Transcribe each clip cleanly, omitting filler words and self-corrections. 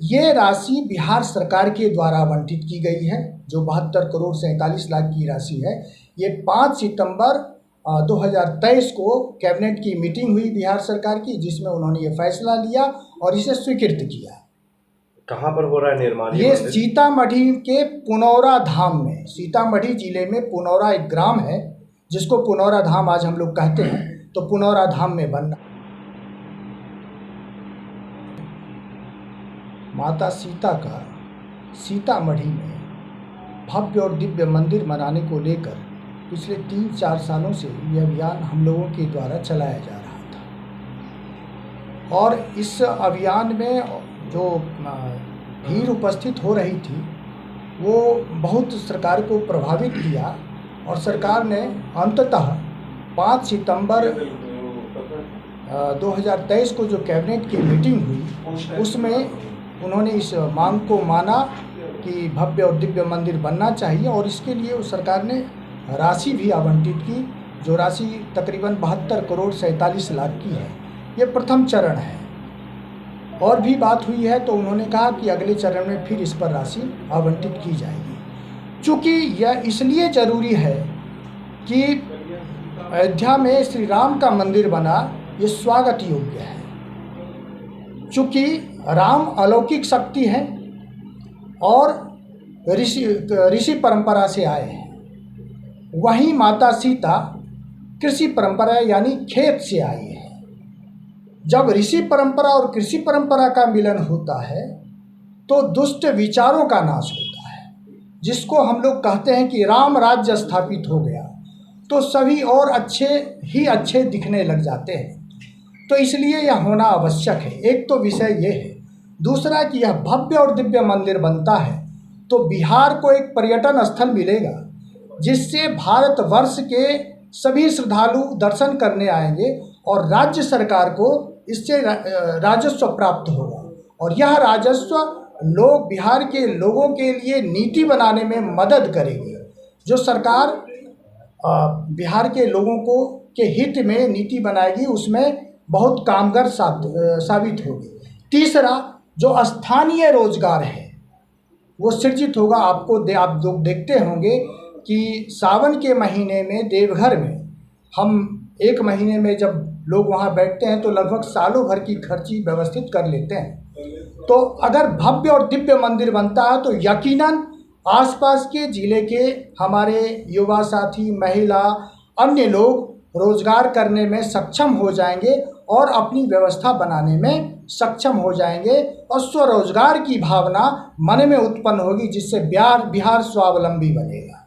ये राशि बिहार सरकार के द्वारा आवंटित की गई है, जो 72 करोड़ 47 लाख की राशि है। ये 5 सितंबर 2023 को कैबिनेट की मीटिंग हुई बिहार सरकार की, जिसमें उन्होंने ये फैसला लिया और इसे स्वीकृत किया। कहाँ पर हो रहा है निर्माण? ये सीतामढ़ी के पुनौरा धाम में, सीतामढ़ी जिले में पुनौरा एक ग्राम है जिसको पुनौरा धाम आज हम लोग कहते हैं, तो पुनौरा धाम में बनना। माता सीता का सीतामढ़ी में भव्य और दिव्य मंदिर बनाने को लेकर पिछले 3-4 सालों से यह अभियान हम लोगों के द्वारा चलाया जा रहा था, और इस अभियान में जो भीड़ उपस्थित हो रही थी वो बहुत सरकार को प्रभावित किया, और सरकार ने अंततः 5 सितंबर 2023 को जो कैबिनेट की मीटिंग हुई उसमें उन्होंने इस मांग को माना कि भव्य और दिव्य मंदिर बनना चाहिए, और इसके लिए उस सरकार ने राशि भी आवंटित की, जो राशि तकरीबन 72 करोड़ 47 लाख की है। ये प्रथम चरण है, और भी बात हुई है तो उन्होंने कहा कि अगले चरण में फिर इस पर राशि आवंटित की जाएगी। चूँकि यह इसलिए ज़रूरी है कि अयोध्या में श्री राम का मंदिर बना, ये स्वागत योग्य है। चूँकि राम अलौकिक शक्ति है और ऋषि परंपरा से आए हैं, वहीं माता सीता कृषि परंपरा यानी खेत से आई है। जब ऋषि परंपरा और कृषि परंपरा का मिलन होता है तो दुष्ट विचारों का नाश होता है, जिसको हम लोग कहते हैं कि राम राज्य स्थापित हो गया तो सभी और अच्छे ही अच्छे दिखने लग जाते हैं। तो इसलिए यह होना आवश्यक है। एक तो विषय ये है, दूसरा कि यह भव्य और दिव्य मंदिर बनता है तो बिहार को एक पर्यटन स्थल मिलेगा, जिससे भारतवर्ष के सभी श्रद्धालु दर्शन करने आएंगे और राज्य सरकार को इससे राजस्व प्राप्त होगा, और यह राजस्व लोग बिहार के लोगों के लिए नीति बनाने में मदद करेगी। जो सरकार बिहार के लोगों को के हित में नीति बनाएगी उसमें बहुत कामगार साबित होगी। तीसरा, जो स्थानीय रोजगार है वो सृजित होगा। आप लोग देखते होंगे कि सावन के महीने में देवघर में हम 1 महीने में जब लोग वहाँ बैठते हैं तो लगभग सालों भर की खर्ची व्यवस्थित कर लेते हैं। तो अगर भव्य और दिव्य मंदिर बनता है तो यकीनन आसपास के ज़िले के हमारे युवा साथी, महिला, अन्य लोग रोजगार करने में सक्षम हो जाएंगे और अपनी व्यवस्था बनाने में सक्षम हो जाएंगे, और स्वरोजगार की भावना मन में उत्पन्न होगी, जिससे बिहार स्वावलंबी बनेगा।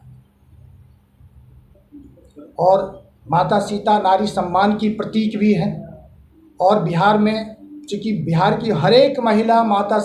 और माता सीता नारी सम्मान की प्रतीक भी है, और बिहार में चूँकि बिहार की हर एक महिला माता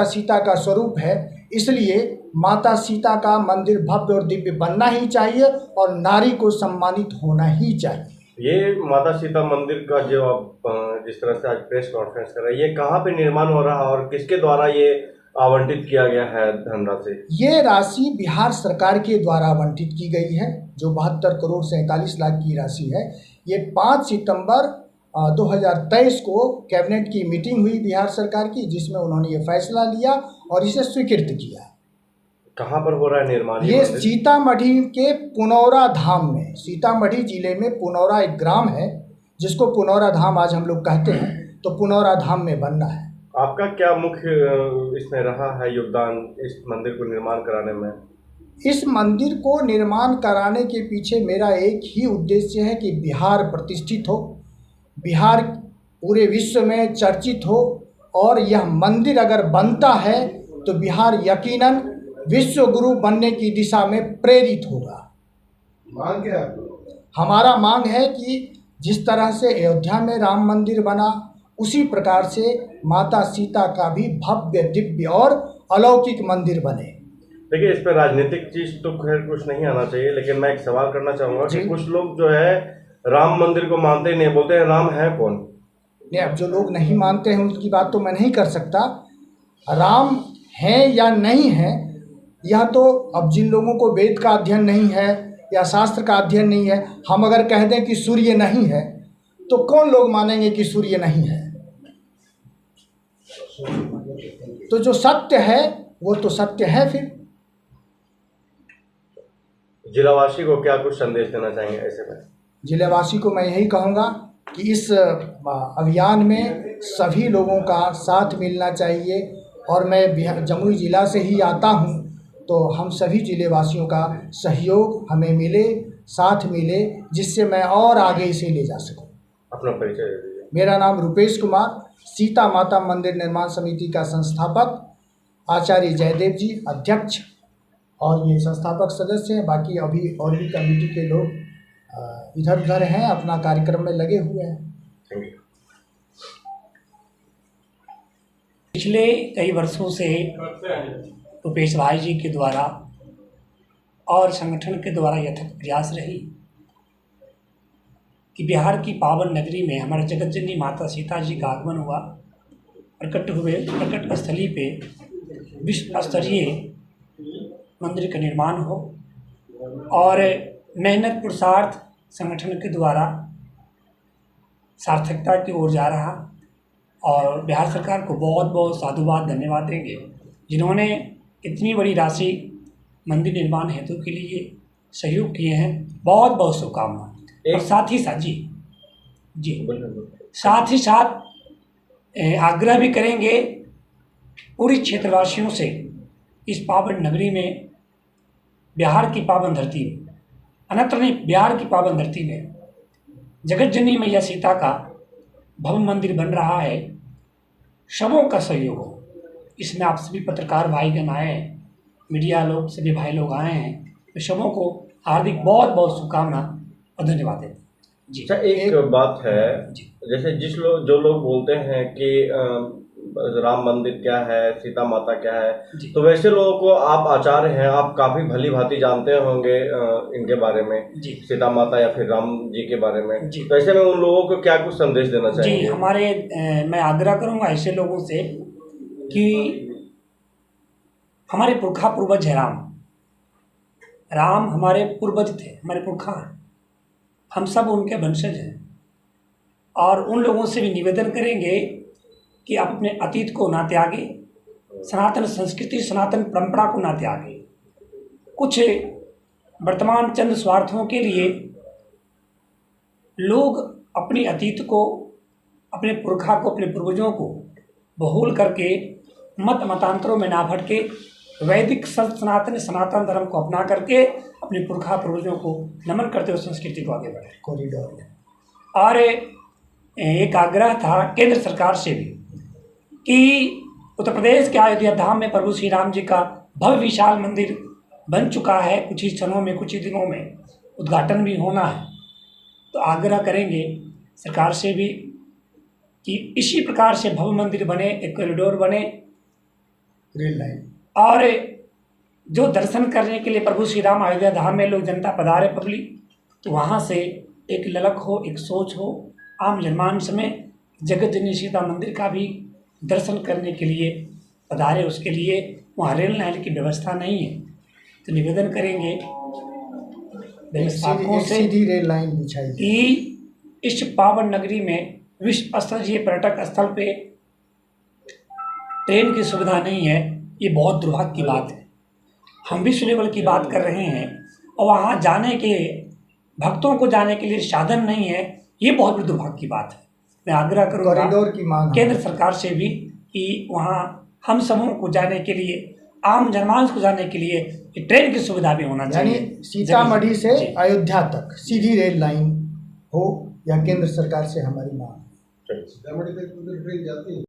सीता का स्वरूप है, इसलिए माता सीता का मंदिर भव्य और दिव्य बनना ही चाहिए और नारी को सम्मानित होना ही चाहिए। ये माता सीता मंदिर का जो आप जिस तरह से आज प्रेस कॉन्फ्रेंस कर रहे हैं, ये कहाँ पे निर्माण हो रहा है और किसके द्वारा ये आवंटित किया गया है धनराशि? ये राशि बिहार सरकार के द्वारा आवंटित की गई है, जो 72 करोड़ 47 लाख की राशि है। ये 5 सितंबर 2023 को कैबिनेट की मीटिंग हुई बिहार सरकार की, जिसमें उन्होंने ये फैसला लिया और इसे स्वीकृत किया। कहाँ पर हो रहा है निर्माण? ये सीतामढ़ी के पुनौरा धाम में, सीतामढ़ी जिले में पुनौरा एक ग्राम है जिसको पुनौरा धाम आज हम लोग कहते हैं, तो पुनौरा धाम में बनना है। आपका क्या मुख्य इसमें रहा है योगदान इस मंदिर को निर्माण कराने में? इस मंदिर को निर्माण कराने के पीछे मेरा एक ही उद्देश्य है कि बिहार प्रतिष्ठित हो, बिहार पूरे विश्व में चर्चित हो, और यह मंदिर अगर बनता है तो बिहार यकीनन विश्व गुरु बनने की दिशा में प्रेरित होगा। मांग क्या है? हमारा मांग है कि जिस तरह से अयोध्या में राम मंदिर बना, उसी प्रकार से माता सीता का भी भव्य दिव्य और अलौकिक मंदिर बने। देखिए, इस पर राजनीतिक चीज तो खैर कुछ नहीं आना चाहिए, लेकिन मैं एक सवाल करना चाहूँगा कि कुछ लोग जो है राम मंदिर को मानते ही नहीं, बोलते हैं राम है कौन? नहीं, अब जो लोग नहीं मानते हैं उनकी बात तो मैं नहीं कर सकता। राम है या नहीं है, यह तो अब जिन लोगों को वेद का अध्ययन नहीं है या शास्त्र का अध्ययन नहीं है, हम अगर कह दें कि सूर्य नहीं है तो कौन लोग मानेंगे कि सूर्य नहीं है? तो जो सत्य है वो तो सत्य है। फिर जिलावासी को क्या कुछ संदेश देना चाहेंगे ऐसे में? जिलेवासी को मैं यही कहूँगा कि इस अभियान में सभी लोगों का साथ मिलना चाहिए, और मैं जमुई ज़िला से ही आता हूँ, तो हम सभी ज़िलेवासियों का सहयोग हमें मिले, साथ मिले, जिससे मैं और आगे इसे ले जा सकूँ। अपना परिचय दे दीजिए। मेरा नाम रुपेश कुमार, सीता माता मंदिर निर्माण समिति का संस्थापक, आचार्य जयदेव जी अध्यक्ष, और ये संस्थापक सदस्य हैं। बाकी अभी और भी कमेटी के लोग इधर उधर हैं, अपना कार्यक्रम में लगे हुए हैं। Thank you. पिछले कई वर्षों से रुपेश भाई जी के द्वारा और संगठन के द्वारा यथार्थ प्रयास रही कि बिहार की पावन नगरी में हमारे जगत जननी माता सीता जी का आगमन हुआ, प्रकट स्थली पे विश्व स्तरीय मंदिर का निर्माण हो, और मेहनत पुरुषार्थ संगठन के द्वारा सार्थकता की ओर जा रहा। और बिहार सरकार को बहुत बहुत साधुवाद धन्यवाद देंगे, जिन्होंने इतनी बड़ी राशि मंदिर निर्माण हेतु के लिए सहयोग किए हैं। बहुत बहुत शुभकामनाएं। और साथ ही साथ साथ ही साथ आग्रह भी करेंगे पूरी क्षेत्रवासियों से, इस पावन नगरी में, बिहार की पावन धरती में, अन्यत्र नहीं, बिहार की पावन धरती में जगत जननी मैया सीता का भव्य मंदिर बन रहा है। सबों का सहयोग हो, इसमें आप सभी पत्रकार भाईगण आए हैं, मीडिया लोग, सभी भाई लोग आए हैं, तो सबों को हार्दिक बहुत बहुत शुभकामना और धन्यवाद देते हैं जी। अच्छा, एक बात है, जैसे जो लोग बोलते हैं कि राम मंदिर क्या है, सीता माता क्या है, तो वैसे लोगों को आप आचार्य हैं, आप काफी भली भांति जानते होंगे इनके बारे में जी, सीता माता या फिर राम जी के बारे में जी। तो ऐसे में उन लोगों को क्या कुछ संदेश देना चाहिए? जी, मैं आग्रह करूंगा ऐसे लोगों से कि हमारे पुरखा पूर्वज है राम हमारे पूर्वज थे, हमारे पुरखा हैं, हम सब उनके वंशज हैं। और उन लोगों से भी निवेदन करेंगे कि आप अपने अतीत को ना त्यागे, सनातन संस्कृति, सनातन परंपरा को ना त्यागे। कुछ वर्तमान चंद स्वार्थों के लिए लोग अपने अतीत को, अपने पुरखा को, अपने पूर्वजों को भूल करके मतांतरों में ना भटके, वैदिक सनातन धर्म को अपना करके अपने पुरखा पूर्वजों को नमन करते हुए संस्कृति को आगे बढ़े। कॉरिडोर में और एक आग्रह था केंद्र सरकार से भी कि उत्तर प्रदेश के अयोध्या धाम में प्रभु श्री राम जी का भव्य विशाल मंदिर बन चुका है, कुछ ही क्षणों में, कुछ ही दिनों में उद्घाटन भी होना है। तो आग्रह करेंगे सरकार से भी कि इसी प्रकार से भव्य मंदिर बने, एक कॉरिडोर बने, रेल लाइन, और जो दर्शन करने के लिए प्रभु श्री राम अयोध्या धाम में लोग जनता पधारे पब्लिक, तो वहाँ से एक ललक हो, एक सोच हो, आम जनमानस में जगत जननी सीता मंदिर का भी दर्शन करने के लिए पधारे। उसके लिए वहाँ रेल लाइन की व्यवस्था नहीं है, तो निवेदन करेंगे व्यवस्थापकों से सीधी रेल लाइन बिछाई कि इस पावन नगरी में विश्व स्तरीय पर्यटक स्थल पे ट्रेन की सुविधा नहीं है। ये बहुत दुर्भाग्य की बात है। हम विश्व लेवल की बात कर रहे हैं और वहाँ जाने के, भक्तों को जाने के लिए साधन नहीं है, ये बहुत बड़ी दुर्भाग्य की बात है। मैं आग्रह करूँगा कॉरिडोर की मांग केंद्र सरकार से भी कि वहाँ हम समूह को जाने के लिए, आम जनमानस को जाने के लिए ट्रेन की सुविधा भी होना चाहिए। यानी सीतामढ़ी से अयोध्या तक सीधी रेल लाइन हो, या केंद्र सरकार से हमारी मांग। सीतामढ़ी तक ट्रेन जाती है।